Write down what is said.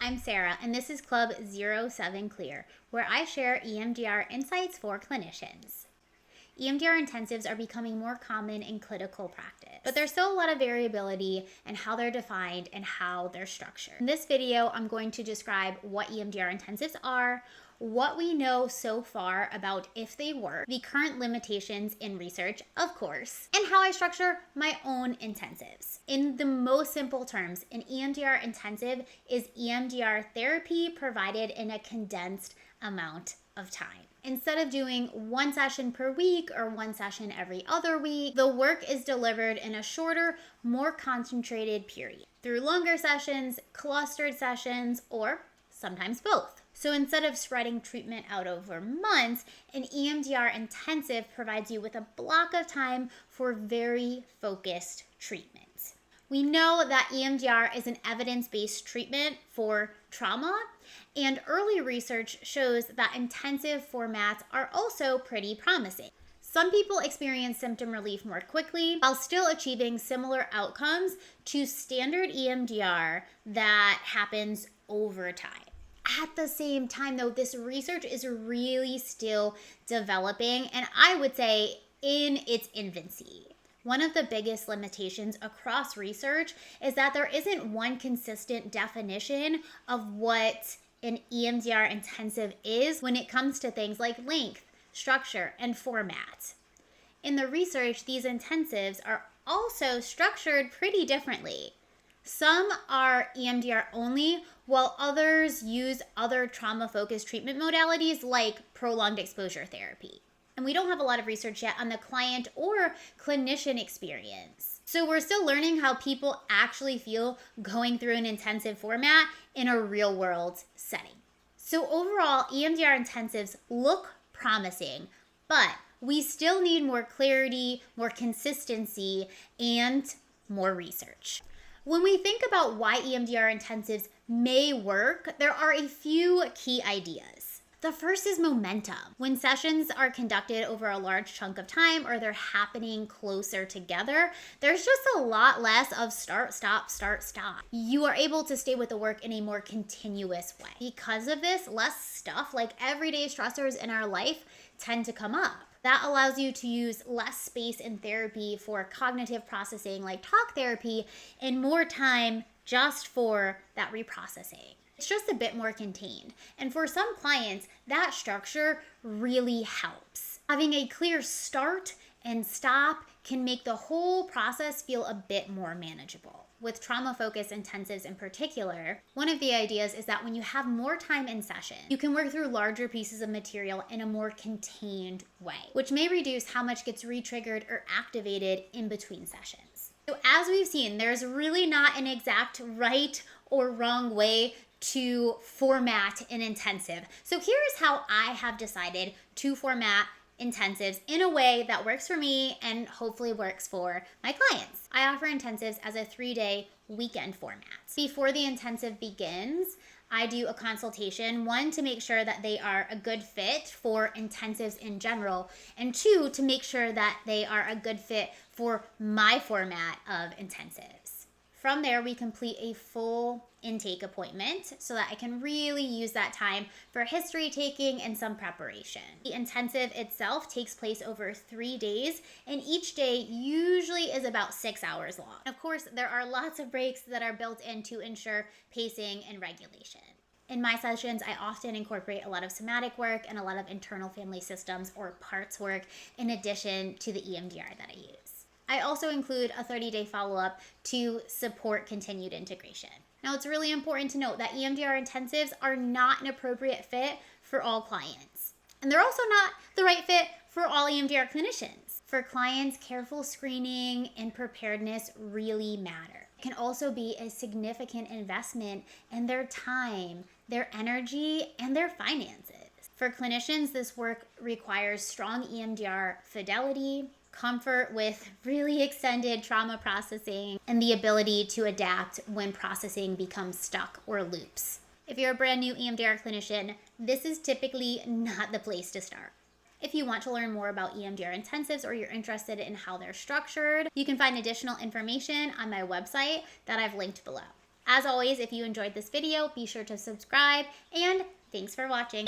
I'm Sara, and this is Club 07 Clear, where I share EMDR insights for clinicians. EMDR intensives are becoming more common in clinical practice, but there's still a lot of variability in how they're defined and how they're structured. In this video, I'm going to describe what EMDR intensives are, what we know so far about if they work, the current limitations in research, of course, and how I structure my own intensives. In the most simple terms, an EMDR intensive is EMDR therapy provided in a condensed amount of time. Instead of doing one session per week or one session every other week, the work is delivered in a shorter, more concentrated period through longer sessions, clustered sessions, or sometimes both. So instead of spreading treatment out over months, an EMDR intensive provides you with a block of time for very focused treatment. We know that EMDR is an evidence-based treatment for trauma, and early research shows that intensive formats are also pretty promising. Some people experience symptom relief more quickly while still achieving similar outcomes to standard EMDR that happens over time. At the same time, though, this research is really still developing, and I would say in its infancy. One of the biggest limitations across research is that there isn't one consistent definition of what an EMDR intensive is when it comes to things like length, structure, and format. In the research, these intensives are also structured pretty differently. Some are EMDR only, while others use other trauma-focused treatment modalities like prolonged exposure therapy. And we don't have a lot of research yet on the client or clinician experience. So we're still learning how people actually feel going through an intensive format in a real-world setting. So overall, EMDR intensives look promising, but we still need more clarity, more consistency, and more research. When we think about why EMDR intensives may work, there are a few key ideas. The first is momentum. When sessions are conducted over a large chunk of time or they're happening closer together, there's just a lot less of start, stop, start, stop. You are able to stay with the work in a more continuous way. Because of this, less stuff like everyday stressors in our life tend to come up. That allows you to use less space in therapy for cognitive processing like talk therapy and more time just for that reprocessing. It's just a bit more contained. And for some clients, that structure really helps. Having a clear start and stop can make the whole process feel a bit more manageable. With trauma-focused intensives in particular, one of the ideas is that when you have more time in session, you can work through larger pieces of material in a more contained way, which may reduce how much gets re-triggered or activated in between sessions. So as we've seen, there's really not an exact right or wrong way to format an intensive. So here is how I have decided to format intensives in a way that works for me and hopefully works for my clients. I offer intensives as a 3-day weekend format. Before the intensive begins, I do a consultation, one, to make sure that they are a good fit for intensives in general, and two, to make sure that they are a good fit for my format of intensives. From there, we complete a full intake appointment so that I can really use that time for history taking and some preparation. The intensive itself takes place over 3 days, and each day usually is about 6 hours long. Of course, there are lots of breaks that are built in to ensure pacing and regulation. In my sessions, I often incorporate a lot of somatic work and a lot of internal family systems or parts work in addition to the EMDR that I use. I also include a 30-day follow-up to support continued integration. Now, it's really important to note that EMDR intensives are not an appropriate fit for all clients. And they're also not the right fit for all EMDR clinicians. For clients, careful screening and preparedness really matter. It can also be a significant investment in their time, their energy, and their finances. For clinicians, this work requires strong EMDR fidelity, comfort with really extended trauma processing, and the ability to adapt when processing becomes stuck or loops. If you're a brand new EMDR clinician, this is typically not the place to start. If you want to learn more about EMDR intensives or you're interested in how they're structured, you can find additional information on my website that I've linked below. As always, if you enjoyed this video, be sure to subscribe, and thanks for watching.